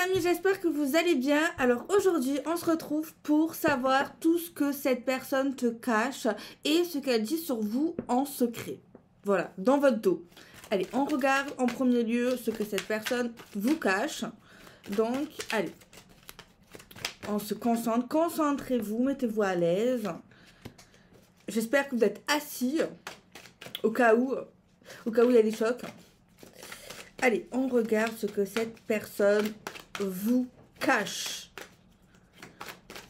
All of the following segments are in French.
amis, j'espère que vous allez bien. Alors aujourd'hui, on se retrouve pour savoir tout ce que cette personne te cache et ce qu'elle dit sur vous en secret. Voilà, dans votre dos. Allez, on regarde en premier lieu ce que cette personne vous cache. Donc, allez, on se concentre. Concentrez-vous, mettez-vous à l'aise. J'espère que vous êtes assis au cas où il y a des chocs. Allez, on regarde ce que cette personne vous cache.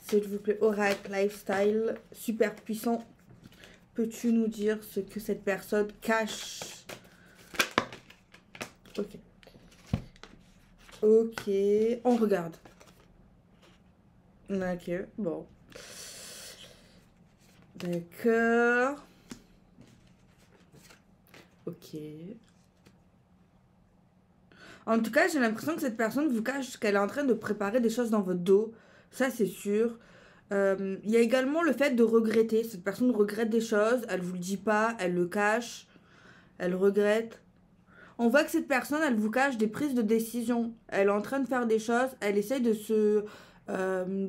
S'il vous plaît, Oracle Lifestyle, super puissant. Peux-tu nous dire ce que cette personne cache? Ok. Ok, on regarde. Ok, bon. D'accord. Ok. En tout cas, j'ai l'impression que cette personne vous cache qu'elle est en train de préparer des choses dans votre dos. Ça, c'est sûr. Il y a également le fait de regretter. Cette personne regrette des choses, elle vous le dit pas, elle le cache, elle regrette. On voit que cette personne, elle vous cache des prises de décision. Elle est en train de faire des choses, elle essaye de se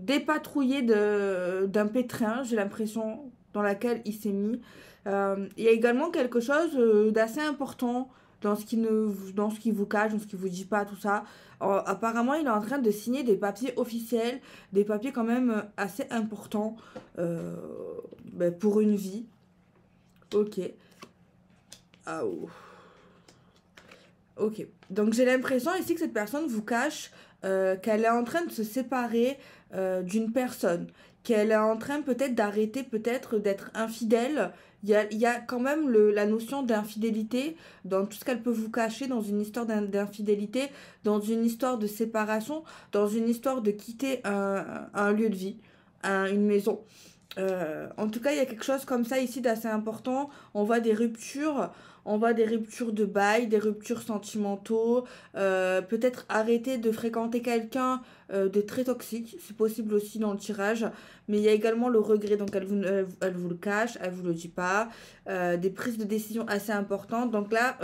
dépatrouiller d'un pétrin, j'ai l'impression, dans laquelle il s'est mis. Il y a également quelque chose d'assez important dans ce qui vous cache, dans ce qui vous dit pas, tout ça. Apparemment, il est en train de signer des papiers officiels, des papiers quand même assez importants pour une vie. Ok. Ah, oh. Ok. Donc j'ai l'impression ici que cette personne vous cache qu'elle est en train de se séparer d'une personne, qu'elle est en train peut-être d'arrêter, peut-être d'être infidèle. Il y a quand même la notion d'infidélité dans tout ce qu'elle peut vous cacher dans une histoire d'infidélité, dans une histoire de séparation, dans une histoire de quitter un lieu de vie, une maison. En tout cas, il y a quelque chose comme ça ici d'assez important. On voit des ruptures. On voit des ruptures de bail, des ruptures sentimentaux, peut-être arrêter de fréquenter quelqu'un de très toxique, c'est possible aussi dans le tirage, mais il y a également le regret, donc elle vous le cache, elle vous le dit pas, des prises de décision assez importantes, donc là,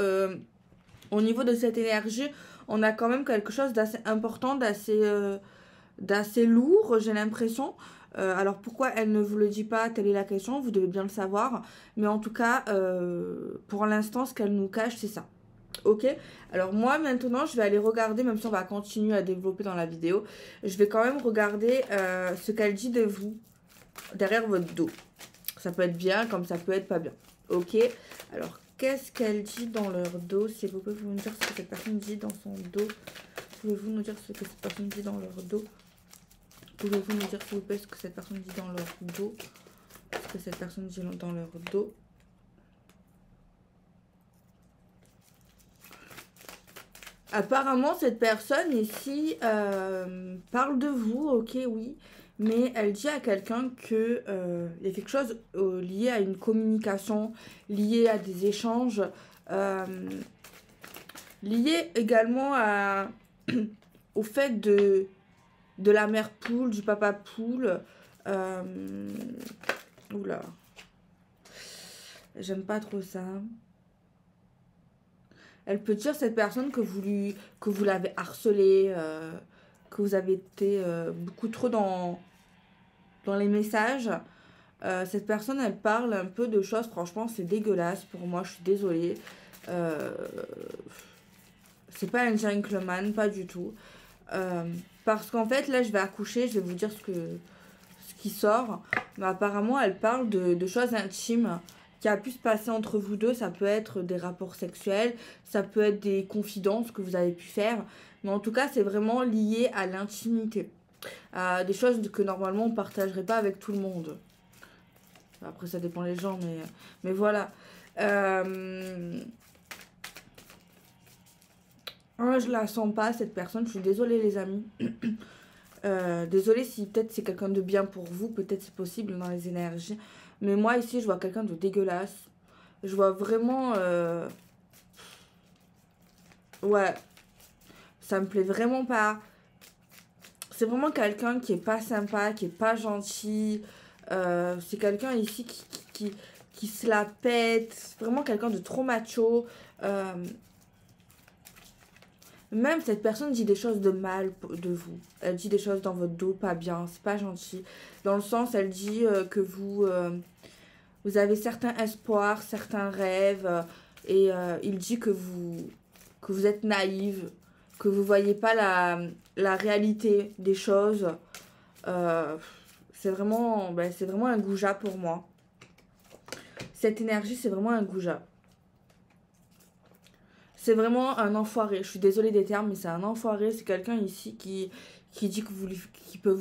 au niveau de cette énergie, on a quand même quelque chose d'assez important, d'assez lourd, j'ai l'impression. Alors pourquoi elle ne vous le dit pas, telle est la question, vous devez bien le savoir. Mais en tout cas, pour l'instant, ce qu'elle nous cache, c'est ça. Ok. Alors moi, maintenant, je vais aller regarder, même si on va continuer à développer dans la vidéo, je vais quand même regarder ce qu'elle dit de vous, derrière votre dos. Ça peut être bien, comme ça peut être pas bien. Ok. Alors, qu'est-ce qu'elle dit dans leur dos? S'il vous plaît, vous me dire ce que cette personne dit dans son dos. Pouvez-vous nous dire ce que cette personne dit dans leur dos? Pouvez-vous me dire s'il vous plaît ce que cette personne dit dans leur dos? Ce que cette personne dit dans leur dos? Apparemment, cette personne ici parle de vous, ok, oui. Mais elle dit à quelqu'un que il y a quelque chose lié à une communication, lié à des échanges, lié également au fait de la mère poule, du papa poule. Oula. J'aime pas trop ça. Elle peut dire cette personne que vous l'avez harcelé, que vous avez été beaucoup trop dans les messages. Cette personne, elle parle un peu de choses, franchement, c'est dégueulasse pour moi, je suis désolée. C'est pas un gentleman, pas du tout. Parce qu'en fait, là, je vais accoucher, je vais vous dire ce qui sort. Mais apparemment, elle parle de choses intimes qui a pu se passer entre vous deux. Ça peut être des rapports sexuels, ça peut être des confidences que vous avez pu faire. Mais en tout cas, c'est vraiment lié à l'intimité. À des choses que normalement, on ne partagerait pas avec tout le monde. Après, ça dépend des gens, mais voilà. Je la sens pas, cette personne. Je suis désolée, les amis. Désolée si peut-être c'est quelqu'un de bien pour vous. Peut-être c'est possible dans les énergies. Mais moi, ici, je vois quelqu'un de dégueulasse. Je vois vraiment... Ouais. Ça me plaît vraiment pas. C'est vraiment quelqu'un qui est pas sympa, qui est pas gentil. C'est quelqu'un ici qui se la pète. Vraiment quelqu'un de trop macho. Même cette personne dit des choses de mal de vous. Elle dit des choses dans votre dos, pas bien, c'est pas gentil. Dans le sens, elle dit que vous avez certains espoirs, certains rêves, et il dit que vous êtes naïve, que vous voyez pas la réalité des choses. Euh, c'est vraiment un goujat pour moi. Cette énergie, c'est vraiment un goujat. C'est vraiment un enfoiré. Je suis désolée des termes, mais c'est un enfoiré. C'est quelqu'un ici qui dit que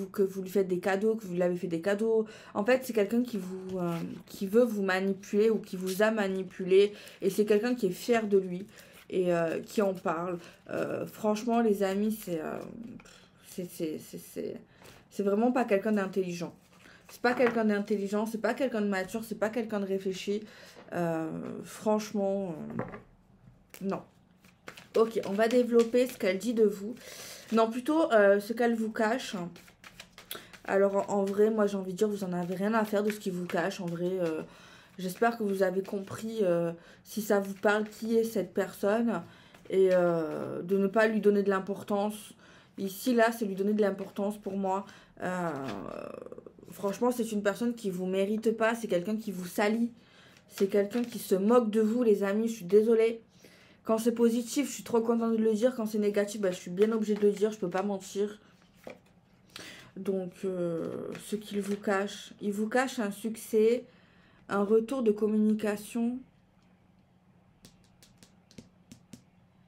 que vous lui faites des cadeaux, que vous lui avez fait des cadeaux. En fait, c'est quelqu'un qui veut vous manipuler ou qui vous a manipulé. Et c'est quelqu'un qui est fier de lui et qui en parle. Franchement, les amis, c'est vraiment pas quelqu'un d'intelligent. C'est pas quelqu'un d'intelligent, c'est pas quelqu'un de mature, c'est pas quelqu'un de réfléchi. Franchement, non. Ok, on va développer ce qu'elle dit de vous. Non, plutôt ce qu'elle vous cache. Alors, en vrai, moi, j'ai envie de dire, vous en avez rien à faire de ce qu'il vous cache. En vrai, j'espère que vous avez compris, si ça vous parle, qui est cette personne. Et de ne pas lui donner de l'importance. Ici, là, c'est lui donner de l'importance pour moi. Franchement, c'est une personne qui vous mérite pas. C'est quelqu'un qui vous salit. C'est quelqu'un qui se moque de vous, les amis. Je suis désolée. Quand c'est positif, je suis trop contente de le dire. Quand c'est négatif, bah, je suis bien obligée de le dire. Je peux pas mentir. Donc, ce qu'il vous cache. Il vous cache un succès, un retour de communication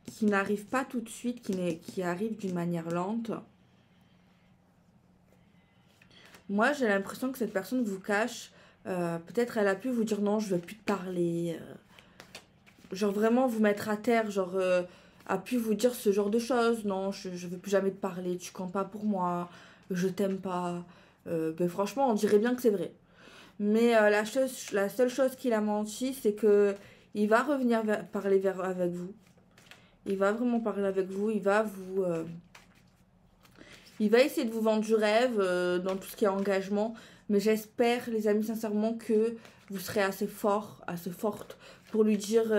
qui n'arrive pas tout de suite, qui arrive d'une manière lente. Moi, j'ai l'impression que cette personne vous cache. Peut-être elle a pu vous dire non, je veux plus te parler. Genre vraiment vous mettre à terre, genre a pu vous dire ce genre de choses. Non, je veux plus jamais te parler, tu comptes pas pour moi, je t'aime pas. Ben franchement, on dirait bien que c'est vrai. Mais la seule chose qu'il a menti, c'est que il va revenir avec vous. Il va vraiment parler avec vous, il va essayer de vous vendre du rêve dans tout ce qui est engagement. Mais j'espère, les amis, sincèrement, que vous serez assez fort, assez forte pour lui dire,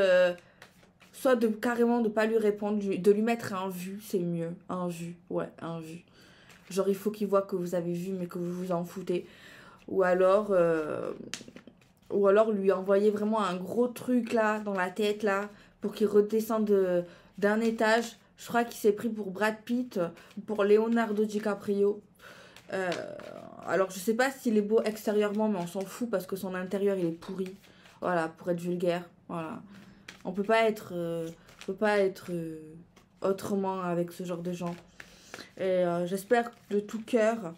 soit carrément de pas lui répondre, de lui mettre un vu, c'est mieux. Un vu, ouais, un vu. Genre, il faut qu'il voit que vous avez vu, mais que vous vous en foutez. Ou alors lui envoyer vraiment un gros truc là, dans la tête là, pour qu'il redescende d'un étage. Je crois qu'il s'est pris pour Brad Pitt, pour Leonardo DiCaprio. Euh, alors, je sais pas s'il est beau extérieurement, mais on s'en fout parce que son intérieur, il est pourri. Voilà, pour être vulgaire. Voilà. On peut pas être, autrement avec ce genre de gens. Et j'espère de tout cœur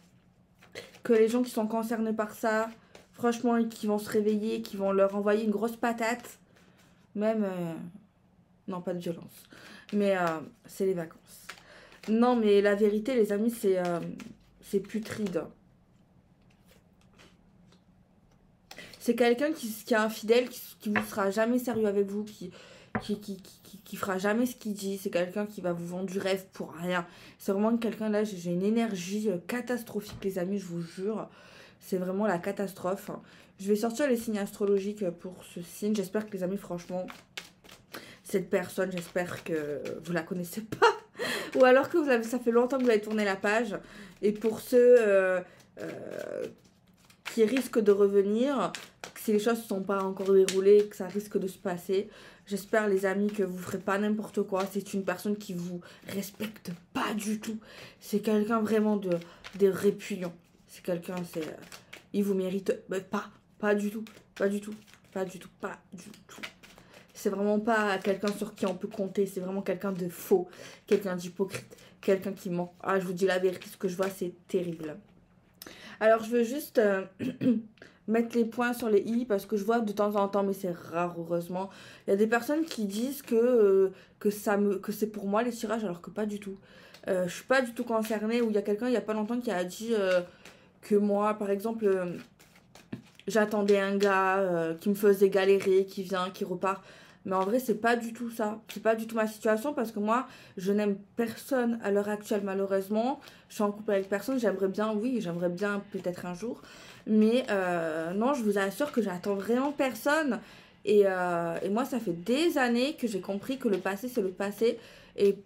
que les gens qui sont concernés par ça, franchement, qui vont se réveiller, qui vont leur envoyer une grosse patate. Même, non, pas de violence. Mais c'est les vacances. Non, mais la vérité, les amis, c'est putride. C'est quelqu'un qui est infidèle, qui vous sera jamais sérieux avec vous, qui fera jamais ce qu'il dit. C'est quelqu'un qui va vous vendre du rêve pour rien. C'est vraiment quelqu'un, là, j'ai une énergie catastrophique, les amis, je vous jure. C'est vraiment la catastrophe. Je vais sortir les signes astrologiques pour ce signe. J'espère que les amis, franchement, cette personne, j'espère que vous la connaissez pas. Ou alors que ça fait longtemps que vous avez tourné la page. Et pour ceux qui risquent de revenir, si les choses ne sont pas encore déroulées, que ça risque de se passer, j'espère les amis que vous ne ferez pas n'importe quoi. C'est une personne qui vous respecte pas du tout. C'est quelqu'un vraiment de répugnant. C'est quelqu'un, il vous mérite pas du tout, pas du tout, pas du tout, pas du tout. C'est vraiment pas quelqu'un sur qui on peut compter. C'est vraiment quelqu'un de faux, quelqu'un d'hypocrite, quelqu'un qui ment. Ah, je vous dis la vérité, ce que je vois, c'est terrible. Alors, je veux juste mettre les points sur les i parce que je vois de temps en temps, mais c'est rare, heureusement. Il y a des personnes qui disent que c'est pour moi les tirages, alors que pas du tout. Je suis pas du tout concernée. Ou il y a quelqu'un, il y a pas longtemps, qui a dit que moi, par exemple, j'attendais un gars qui me faisait galérer, qui vient, qui repart. Mais en vrai, c'est pas du tout ça. C'est pas du tout ma situation parce que moi, je n'aime personne à l'heure actuelle, malheureusement. Je suis en couple avec personne. J'aimerais bien peut-être un jour. Mais non, je vous assure que j'attends vraiment personne. Et moi, ça fait des années que j'ai compris que le passé, c'est le passé. Et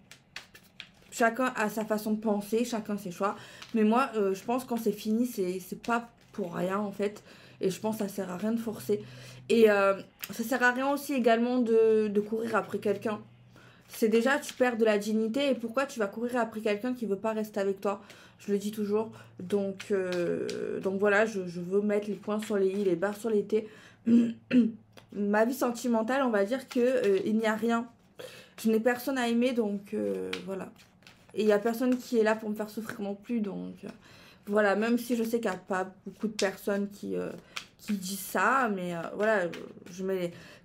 chacun a sa façon de penser, chacun ses choix. Mais moi, je pense que quand c'est fini, c'est pas pour rien en fait. Et je pense que ça sert à rien de forcer. Et ça sert à rien aussi également de courir après quelqu'un. C'est déjà, tu perds de la dignité. Et pourquoi tu vas courir après quelqu'un qui veut pas rester avec toi? Je le dis toujours. Donc voilà, je veux mettre les points sur les i, les barres sur les t. Ma vie sentimentale, on va dire que il n'y a rien. Je n'ai personne à aimer, donc voilà. Et il n'y a personne qui est là pour me faire souffrir non plus, donc voilà. Même si je sais qu'il n'y a pas beaucoup de personnes qui disent ça, mais voilà,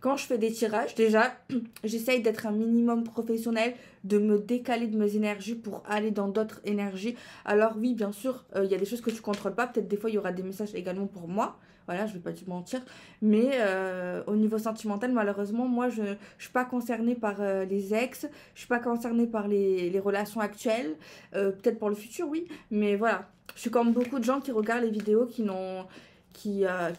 quand je fais des tirages, déjà, j'essaye d'être un minimum professionnel, de me décaler de mes énergies pour aller dans d'autres énergies. Alors oui, bien sûr, il y a des choses que tu contrôles pas, peut-être des fois il y aura des messages également pour moi, voilà, je vais pas te mentir, mais au niveau sentimental, malheureusement, moi, je suis pas concernée par les ex, je suis pas concernée par les relations actuelles, peut-être pour le futur, oui, mais voilà, je suis comme beaucoup de gens qui regardent les vidéos qui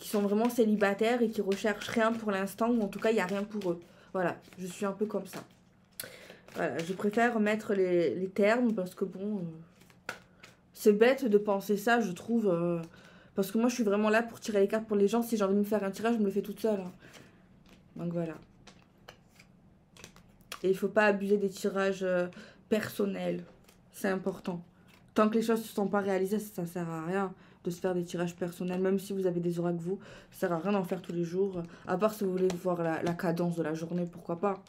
sont vraiment célibataires et qui recherchent rien pour l'instant, ou en tout cas il n'y a rien pour eux. Voilà, je suis un peu comme ça. Voilà, je préfère mettre les termes parce que bon, c'est bête de penser ça, je trouve. Parce que moi je suis vraiment là pour tirer les cartes pour les gens. Si j'ai envie de me faire un tirage, je me le fais toute seule. Hein. Donc voilà. Et il faut pas abuser des tirages personnels. C'est important. Tant que les choses ne sont pas réalisées, ça sert à rien de se faire des tirages personnels, même si vous avez des oracles vous, ça sert à rien d'en faire tous les jours, à part si vous voulez voir la cadence de la journée, pourquoi pas.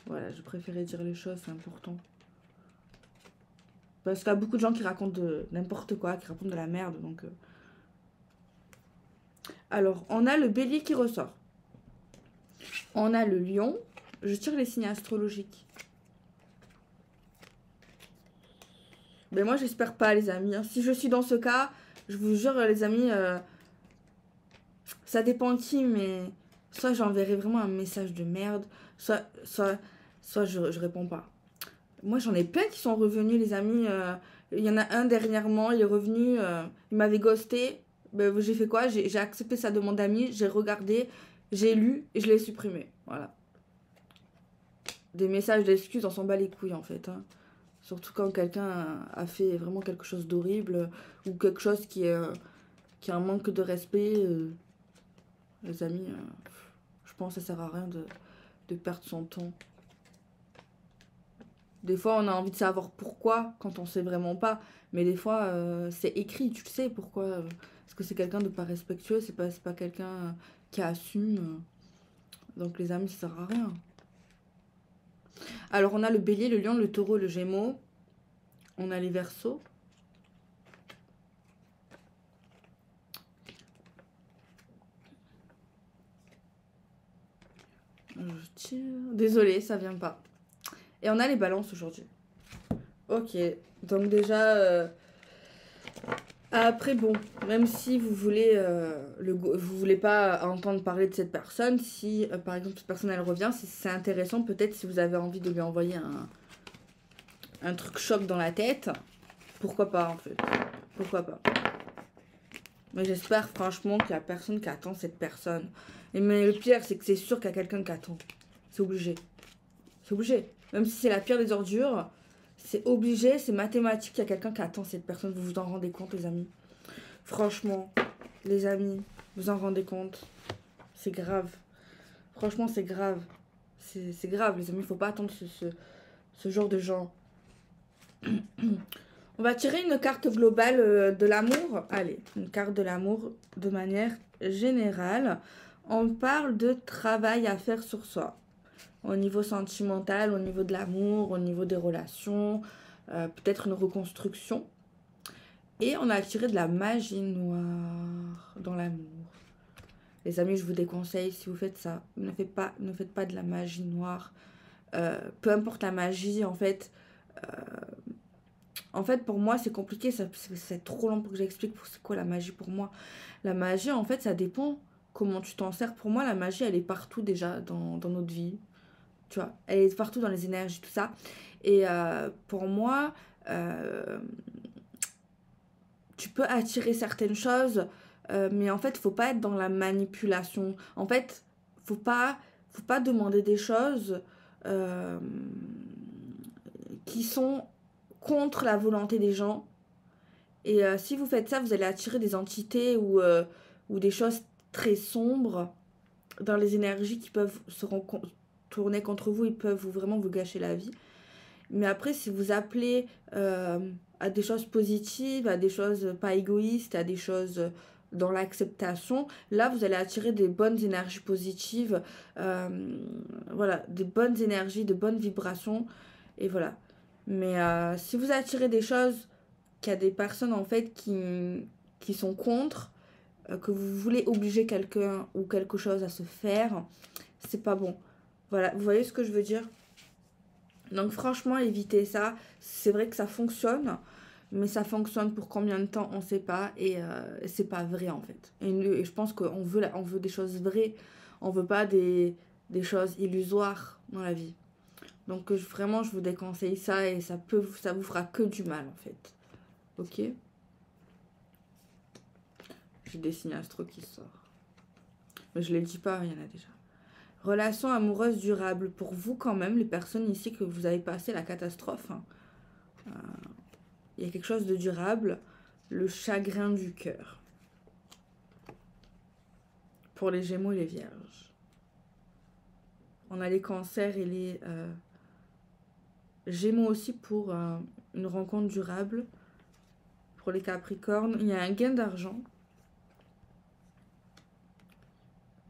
Voilà, je préférais dire les choses, c'est important. Parce qu'il y a beaucoup de gens qui racontent n'importe quoi, qui racontent de la merde, donc... Alors, on a le bélier qui ressort. On a le lion. Je tire les signes astrologiques. Mais moi, j'espère pas, les amis. Si je suis dans ce cas, je vous jure, les amis, ça dépend qui, mais soit j'enverrai vraiment un message de merde, soit je réponds pas. Moi, j'en ai plein qui sont revenus, les amis. Il y en a un dernièrement, il est revenu, il m'avait ghosté. Ben, j'ai fait quoi? J'ai accepté sa demande d'amis, j'ai regardé, j'ai lu et je l'ai supprimé. Voilà. Des messages d'excuses, on s'en bat les couilles, en fait. Hein. Surtout quand quelqu'un a fait vraiment quelque chose d'horrible ou quelque chose qui est un manque de respect. Les amis, je pense que ça sert à rien de perdre son temps. Des fois, on a envie de savoir pourquoi quand on sait vraiment pas. Mais des fois, c'est écrit, tu le sais pourquoi. Parce que c'est quelqu'un de pas respectueux, c'est pas quelqu'un qui assume. Donc les amis, ça sert à rien. Alors, on a le bélier, le lion, le taureau, le gémeaux. On a les verseaux. Je tire. Désolée, ça vient pas. Et on a les balances aujourd'hui. Ok. Donc déjà... Après, bon, même si vous voulez vous voulez pas entendre parler de cette personne, si par exemple cette personne elle revient, c'est intéressant peut-être si vous avez envie de lui envoyer un truc choc dans la tête, pourquoi pas en fait, pourquoi pas. Mais j'espère franchement qu'il y a personne qui attend cette personne. Mais le pire c'est que c'est sûr qu'il y a quelqu'un qui attend, c'est obligé, c'est obligé. Même si c'est la pire des ordures, c'est obligé, c'est mathématique, il y a quelqu'un qui attend cette personne. Vous vous en rendez compte, les amis? Franchement, les amis, vous en rendez compte? C'est grave. Franchement, c'est grave. C'est grave, les amis. Il faut pas attendre ce genre de gens. On va tirer une carte globale de l'amour. Allez, une carte de l'amour de manière générale. On parle de travail à faire sur soi. Au niveau sentimental, au niveau de l'amour, au niveau des relations, peut-être une reconstruction. Et on a tiré de la magie noire dans l'amour. Les amis, je vous déconseille, si vous faites ça, ne faites pas de la magie noire. Peu importe la magie, en fait, pour moi, c'est compliqué, c'est trop long pour que j'explique c'est quoi la magie pour moi. La magie, en fait, ça dépend comment tu t'en sers. Pour moi, la magie, elle est partout déjà dans notre vie. Tu vois, elle est partout dans les énergies, tout ça. Et pour moi, tu peux attirer certaines choses, mais en fait, faut pas être dans la manipulation. En fait, faut pas demander des choses qui sont contre la volonté des gens. Et si vous faites ça, vous allez attirer des entités ou des choses très sombres dans les énergies qui peuvent tourner contre vous. Ils peuvent vraiment vous gâcher la vie. Mais après, si vous appelez à des choses positives, à des choses pas égoïstes, à des choses dans l'acceptation, là, vous allez attirer des bonnes énergies positives, voilà, des bonnes énergies, de bonnes vibrations, et voilà. Mais si vous attirez des choses qu'il y a des personnes, en fait, qui sont contre, que vous voulez obliger quelqu'un ou quelque chose à se faire, c'est pas bon. Voilà, vous voyez ce que je veux dire? Donc franchement, évitez ça. C'est vrai que ça fonctionne, mais ça fonctionne pour combien de temps, on ne sait pas. Et c'est pas vrai en fait. Et je pense qu'on veut des choses vraies. On veut pas des choses illusoires dans la vie. Donc vraiment, je vous déconseille ça et ça vous fera que du mal en fait. Ok? J'ai des signes astro qui sortent. Mais je ne les dis pas, il y en a déjà. Relation amoureuse durable. Pour vous quand même, les personnes ici que vous avez passé la catastrophe, hein, il y a quelque chose de durable. Le chagrin du cœur. Pour les Gémeaux et les Vierges. On a les cancers et les Gémeaux aussi pour une rencontre durable. Pour les Capricornes, il y a un gain d'argent.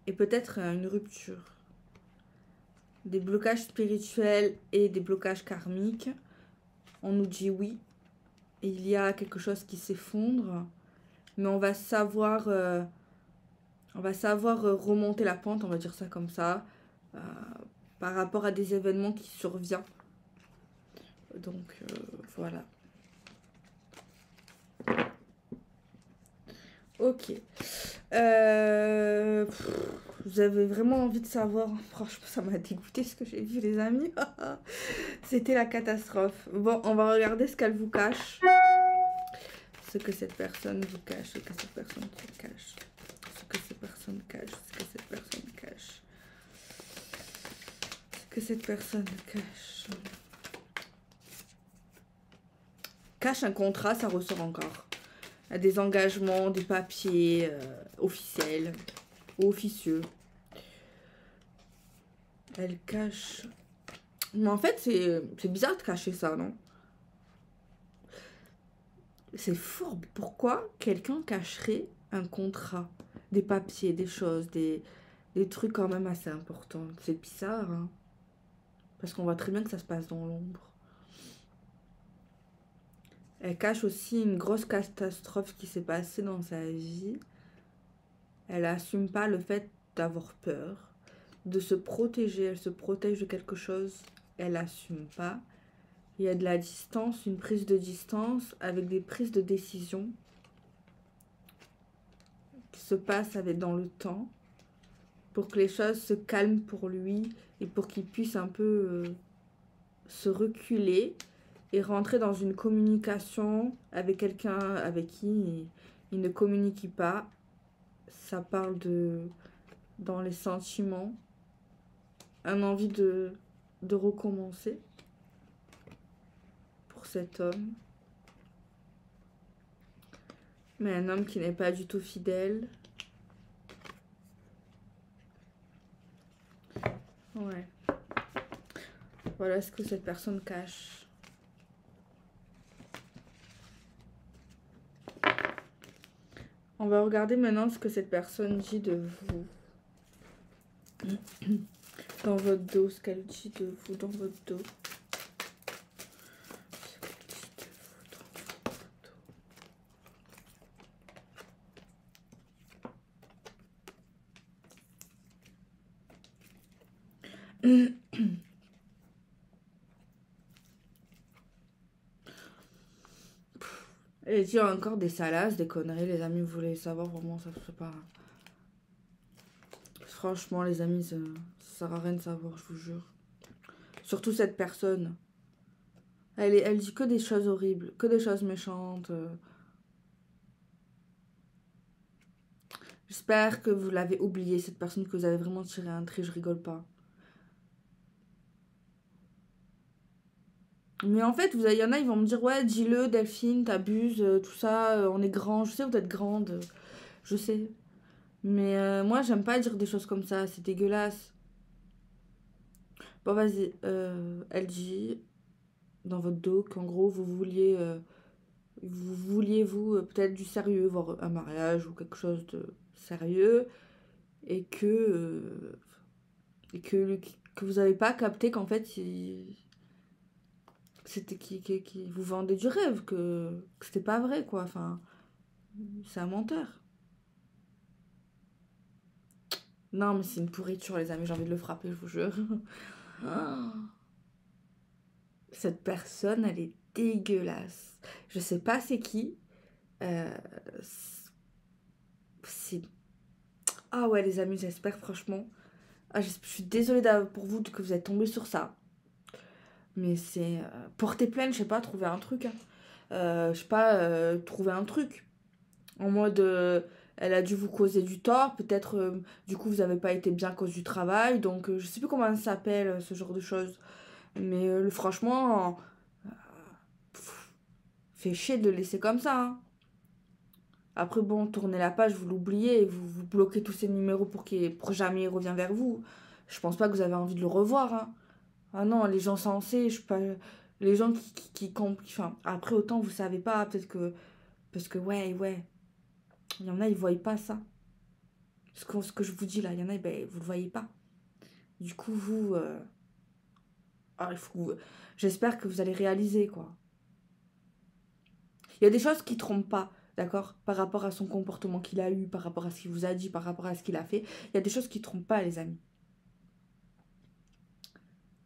Et peut-être une rupture. Des blocages spirituels et des blocages karmiques. On nous dit oui. Et il y a quelque chose qui s'effondre. Mais on va savoir remonter la pente, on va dire ça comme ça. Par rapport à des événements qui surviennent. Donc, voilà. Ok. Vous avez vraiment envie de savoir. Franchement, ça m'a dégoûté ce que j'ai vu, les amis. C'était la catastrophe. Bon, on va regarder ce qu'elle vous cache. Ce que cette personne vous cache. Ce que cette personne vous cache. Ce que cette personne cache. Ce que cette personne cache. Ce que cette personne cache. Cache un contrat, ça ressort encore. Des engagements, des papiers officiels ou officieux. Elle cache... Mais en fait, c'est bizarre de cacher ça, non? C'est fourbe. Pourquoi quelqu'un cacherait un contrat? Des papiers, des choses, des trucs quand même assez importants. C'est bizarre, hein? Parce qu'on voit très bien que ça se passe dans l'ombre. Elle cache aussi une grosse catastrophe qui s'est passée dans sa vie. Elle n'assume pas le fait d'avoir peur, de se protéger. Elle se protège de quelque chose. Elle n'assume pas. Il y a de la distance, une prise de distance avec des prises de décision qui se passent dans le temps pour que les choses se calment pour lui et pour qu'il puisse un peu se reculer et rentrer dans une communication avec quelqu'un avec qui il ne communique pas. Ça parle dans les sentiments, un envie de recommencer pour cet homme. Mais un homme qui n'est pas du tout fidèle. Ouais. Voilà ce que cette personne cache. On va regarder maintenant ce que cette personne dit de vous. Dans votre dos, ce qu'elle dit de vous dans votre dos. Elle dit encore des salaces, des conneries. Les amis, vous voulez savoir vraiment, ça se fait pas. Franchement, les amis, ça sert à rien de savoir, je vous jure. Surtout cette personne. Elle dit que des choses horribles, que des choses méchantes. J'espère que vous l'avez oublié, cette personne, que vous avez vraiment tiré un trait, je rigole pas. Mais en fait, il y en a, ils vont me dire, ouais, dis-le, Delphine, t'abuses, tout ça, on est grand. Je sais, vous êtes grande, je sais. Mais moi, j'aime pas dire des choses comme ça, c'est dégueulasse. Bon, vas-y, elle dit dans votre dos qu'en gros, vous vouliez peut-être du sérieux, voire un mariage ou quelque chose de sérieux, et que vous avez pas capté qu'en fait, c'était qui vous vendait du rêve, que c'était pas vrai, quoi. Enfin, c'est un menteur. Non, mais c'est une pourriture, les amis, j'ai envie de le frapper, je vous jure. Ah, cette personne, elle est dégueulasse. Je sais pas c'est qui. Euh, c'est... Ah ouais, les amis, j'espère franchement. Ah, je suis désolée pour vous que vous êtes tombés sur ça. Mais c'est... porter plainte, je sais pas, trouver un truc. Hein. Je sais pas, trouver un truc. En mode, elle a dû vous causer du tort. Peut-être, du coup, vous avez pas été bien à cause du travail. Donc, je sais plus comment ça s'appelle, ce genre de choses. Mais franchement, fait chier de le laisser comme ça. Hein. Après, bon, tournez la page, vous l'oubliez, et vous bloquez tous ces numéros pour jamais il revient vers vous. Je pense pas que vous avez envie de le revoir. Hein. Ah non, les gens sensés, je sais pas. Les gens enfin, après, autant vous savez pas, peut-être que. Parce que, ouais. Il y en a, ils voient pas ça. Ce que je vous dis là, il y en a, ben, vous le voyez pas. Du coup, vous. Ah, j'espère que vous allez réaliser, quoi. Il y a des choses qui trompent pas, d'accord? Par rapport à son comportement qu'il a eu, par rapport à ce qu'il vous a dit, par rapport à ce qu'il a fait. Il y a des choses qui trompent pas, les amis.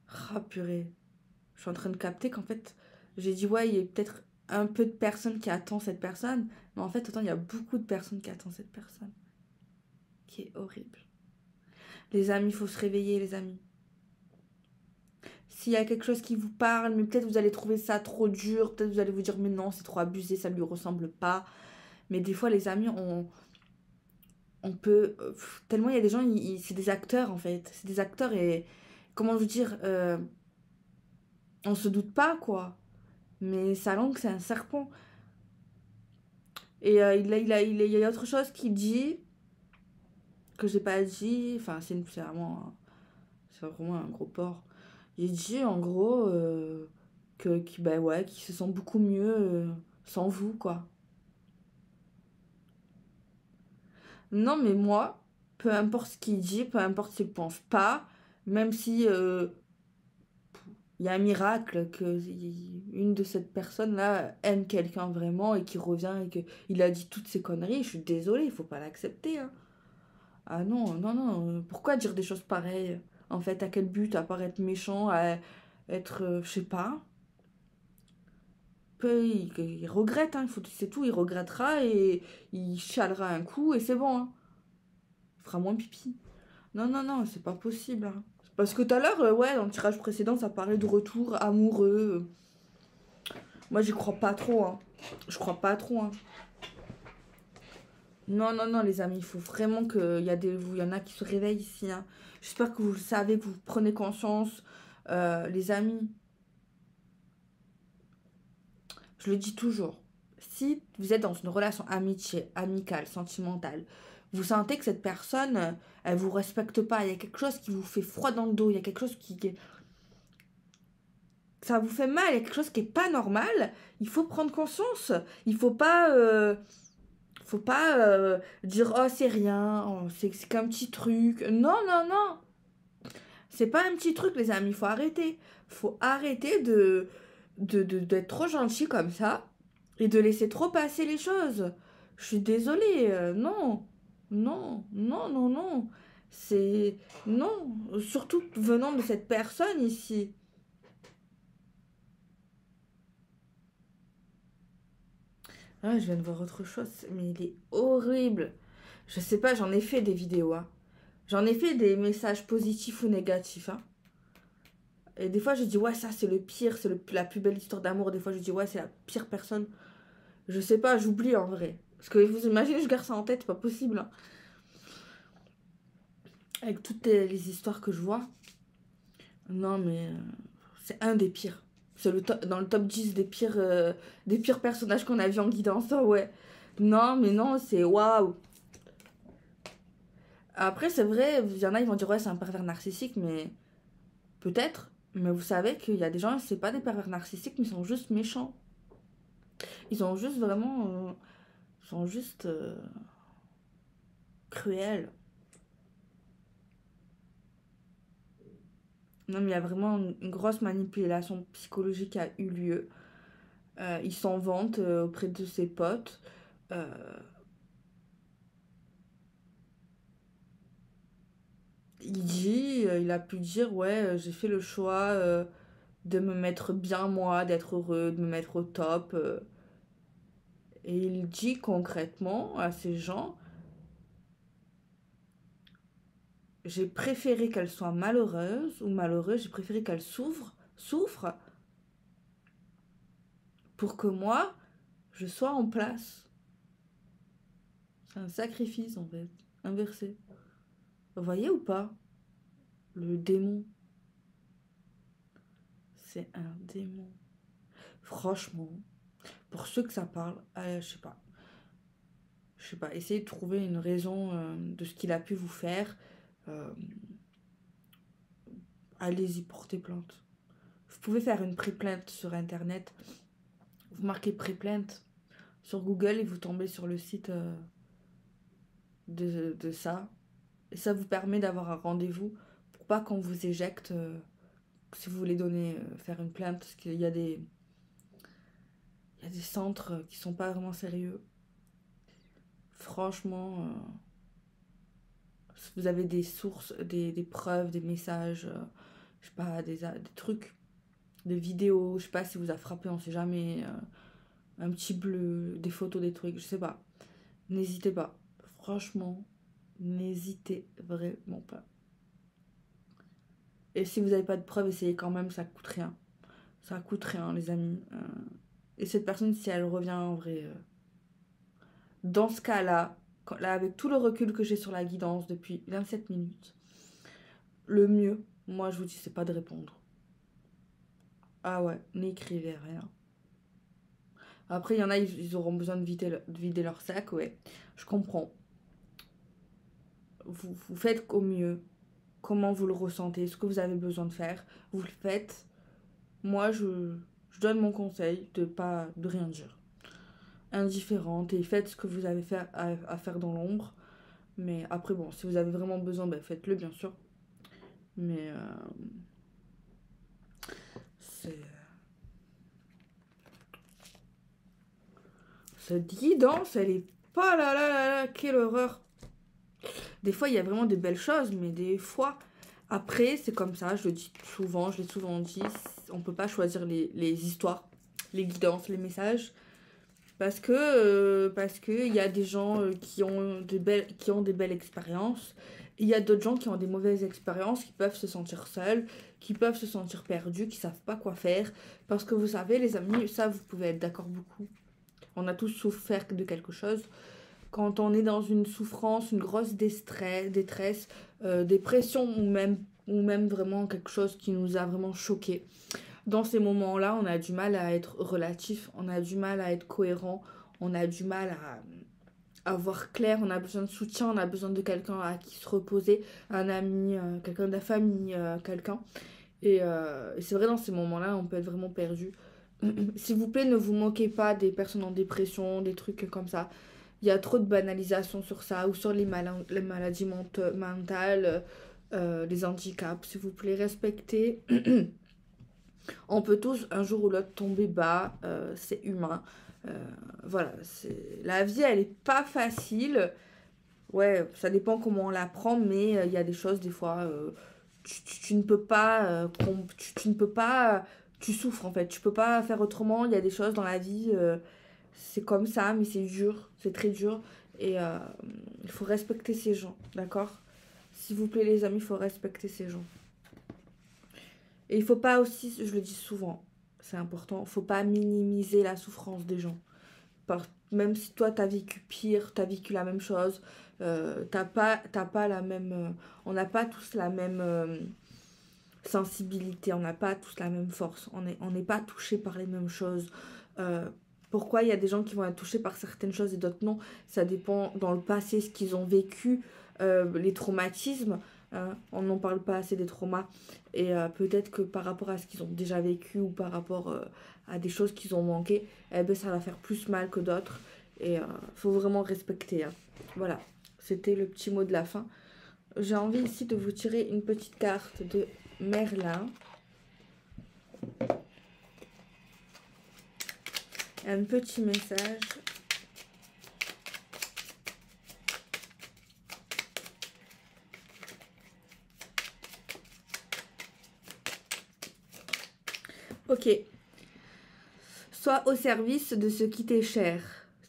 Ah, purée. Je suis en train de capter qu'en fait, j'ai dit, ouais, il y a peut-être un peu de personnes qui attendent cette personne. Mais en fait, autant il y a beaucoup de personnes qui attendent cette personne. Qui est horrible. Les amis, il faut se réveiller, les amis. S'il y a quelque chose qui vous parle, mais peut-être vous allez trouver ça trop dur, peut-être vous allez vous dire, mais non, c'est trop abusé, ça lui ressemble pas. Mais des fois, les amis, on peut. Tellement il y a des gens, c'est des acteurs en fait. C'est des acteurs et. Comment vous dire on se doute pas quoi. Mais sa langue, c'est un serpent. Et il y a autre chose qu'il dit que j'ai pas dit. Enfin, c'est vraiment un gros porc. Il dit en gros bah ouais, qu'il se sent beaucoup mieux sans vous quoi. Non, mais moi, peu importe ce qu'il dit, peu importe s'il pense pas, même si il y a un miracle que une de cette personne-là aime quelqu'un vraiment et qui revient et qu'il a dit toutes ces conneries, je suis désolée, il faut pas l'accepter. Hein. Ah non, non, non, pourquoi dire des choses pareilles? En fait, à quel but? À part être méchant, à être, je sais pas. Il regrette, hein, c'est tout, il regrettera et il chialera un coup et c'est bon. Hein. Il fera moins pipi. Non, non, non, c'est pas possible. Hein. Parce que tout à l'heure, ouais, dans le tirage précédent, ça parlait de retour amoureux. Moi, j'y crois pas trop. Hein. Je crois pas trop. Hein. Non, non, non, les amis, il faut vraiment il y en a qui se réveillent ici. Hein. J'espère que vous le savez, que vous prenez conscience. Les amis, je le dis toujours. Si vous êtes dans une relation amitié, amicale, sentimentale, vous sentez que cette personne, elle vous respecte pas, il y a quelque chose qui vous fait froid dans le dos, il y a quelque chose ça vous fait mal, il y a quelque chose qui est pas normal, il faut prendre conscience. Il faut pas dire oh c'est rien, oh, c'est qu'un petit truc. Non, non, non. C'est pas un petit truc les amis, faut arrêter. Faut arrêter d'être trop gentil comme ça et de laisser trop passer les choses. Je suis désolée, non. Non, non, non, non. C'est... Non, surtout venant de cette personne ici. Ah, je viens de voir autre chose, mais il est horrible. Je sais pas, j'en ai fait des vidéos. Hein. J'en ai fait des messages positifs ou négatifs. Hein. Et des fois, je dis, ouais, ça, c'est le pire, c'est la plus belle histoire d'amour. Des fois, je dis, ouais, c'est la pire personne. Je sais pas, j'oublie en vrai. Parce que vous imaginez, je garde ça en tête, c'est pas possible. Hein. Avec toutes les histoires que je vois. Non, mais c'est un des pires. C'est dans le top 10 des pires personnages qu'on a vu en guidance. Ah ouais. Non, mais non, c'est waouh. Après, c'est vrai, il y en a, ils vont dire, ouais, c'est un pervers narcissique, mais peut-être. Mais vous savez qu'il y a des gens, c'est pas des pervers narcissiques, mais ils sont juste méchants. Ils sont juste vraiment. Ils sont juste cruels. Non, mais il y a vraiment une grosse manipulation psychologique qui a eu lieu. Il s'en vante auprès de ses potes. Euh, il a pu dire, ouais, j'ai fait le choix de me mettre bien moi, d'être heureux, de me mettre au top. Et il dit concrètement à ces gens, j'ai préféré qu'elle soit malheureuse ou malheureuse, j'ai préféré qu'elle souffre pour que moi, je sois en place. C'est un sacrifice en fait, inversé. Vous voyez ou pas? Le démon. C'est un démon. Franchement, pour ceux que ça parle, je sais pas. Je sais pas, essayez de trouver une raison de ce qu'il a pu vous faire. Euh, Allez-y, portez plainte. Vous pouvez faire une pré-plainte sur internet. Vous marquez pré-plainte sur Google et vous tombez sur le site de ça. Et ça vous permet d'avoir un rendez-vous pour pas qu'on vous éjecte si vous voulez faire une plainte. Parce qu'il y a des centres qui sont pas vraiment sérieux. Franchement, si vous avez des sources, des preuves, des messages, je sais pas, des trucs, des vidéos, je sais pas si vous a frappé, on sait jamais, un petit bleu, des photos, des trucs, je sais pas. N'hésitez pas. Franchement, n'hésitez vraiment pas. Et si vous n'avez pas de preuves, essayez quand même, ça coûte rien. Ça coûte rien, les amis. Et cette personne, si elle revient en vrai, dans ce cas-là, là, avec tout le recul que j'ai sur la guidance depuis 27 minutes, le mieux, moi je vous dis, c'est pas de répondre. Ah ouais, n'écrivez rien. Après, il y en a, ils auront besoin de vider leur sac, ouais. Je comprends. Vous faites au mieux. Comment vous le ressentez, ce que vous avez besoin de faire, vous le faites. Moi, je donne mon conseil de rien dire. Indifférente et faites ce que vous avez fait à faire dans l'ombre. Mais après, bon, si vous avez vraiment besoin, ben, faites-le, bien sûr. Mais c'est... Cette guidance, elle est pas là, quelle horreur. Des fois, il y a vraiment des belles choses, mais des fois... Après, c'est comme ça, je le dis souvent, je l'ai souvent dit, on peut pas choisir les histoires, les guidances, les messages. Parce que il y a des gens qui ont des belles expériences. Il y a d'autres gens qui ont des mauvaises expériences, qui peuvent se sentir seuls, qui peuvent se sentir perdus, qui savent pas quoi faire. Parce que vous savez, les amis, ça vous pouvez être d'accord beaucoup. On a tous souffert de quelque chose. Quand on est dans une souffrance, une grosse détresse, dépression ou même vraiment quelque chose qui nous a vraiment choqué. Dans ces moments-là, on a du mal à être relatif, on a du mal à être cohérent, on a du mal à voir clair, on a besoin de soutien, on a besoin de quelqu'un à qui se reposer, un ami, quelqu'un de la famille, quelqu'un. Et c'est vrai, dans ces moments-là, on peut être vraiment perdu. S'il vous plaît, ne vous moquez pas des personnes en dépression, des trucs comme ça. Il y a trop de banalisation sur ça, ou sur les maladies mentales, les handicaps. S'il vous plaît, respectez. On peut tous un jour ou l'autre tomber bas, c'est humain. Voilà, la vie, elle est pas facile. Ouais, ça dépend comment on la prend, mais il y a des choses, des fois, tu ne peux pas, tu ne peux pas, tu souffres en fait, tu peux pas faire autrement. Il y a des choses dans la vie, c'est comme ça, mais c'est dur, c'est très dur. Et il faut respecter ces gens, d'accord? S'il vous plaît, les amis, il faut respecter ces gens. Et il faut pas aussi, je le dis souvent, c'est important, faut pas minimiser la souffrance des gens. Même si toi t'as vécu pire, t'as vécu la même chose, t'as pas la même, on n'a pas tous sensibilité, on n'a pas tous la même force, on n'est pas touché par les mêmes choses. Pourquoi il y a des gens qui vont être touchés par certaines choses et d'autres non? Ça dépend dans le passé, ce qu'ils ont vécu, les traumatismes. On n'en parle pas assez des traumas. Et peut-être que par rapport à ce qu'ils ont déjà vécu ou par rapport à des choses qu'ils ont manqué, eh ben, ça va faire plus mal que d'autres. Et faut vraiment respecter. Hein. Voilà, c'était le petit mot de la fin. J'ai envie ici de vous tirer une petite carte de Merlin. Un petit message. Ok. Sois au service de ce qui t'est cher.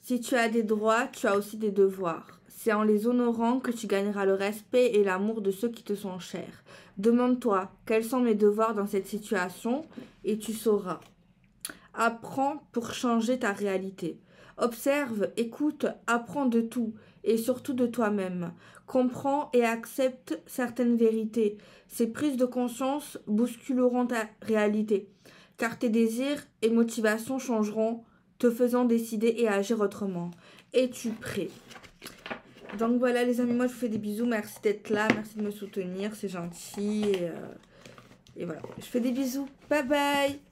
Si tu as des droits, tu as aussi des devoirs. C'est en les honorant que tu gagneras le respect et l'amour de ceux qui te sont chers. Demande-toi, quels sont mes devoirs dans cette situation et tu sauras. Apprends pour changer ta réalité. Observe, écoute, apprends de tout et surtout de toi-même. Comprends et accepte certaines vérités. Ces prises de conscience bousculeront ta réalité, car tes désirs et motivations changeront, te faisant décider et agir autrement. Es-tu prêt? Donc voilà les amis, moi je vous fais des bisous, merci d'être là, merci de me soutenir, c'est gentil et voilà. Je fais des bisous, bye bye.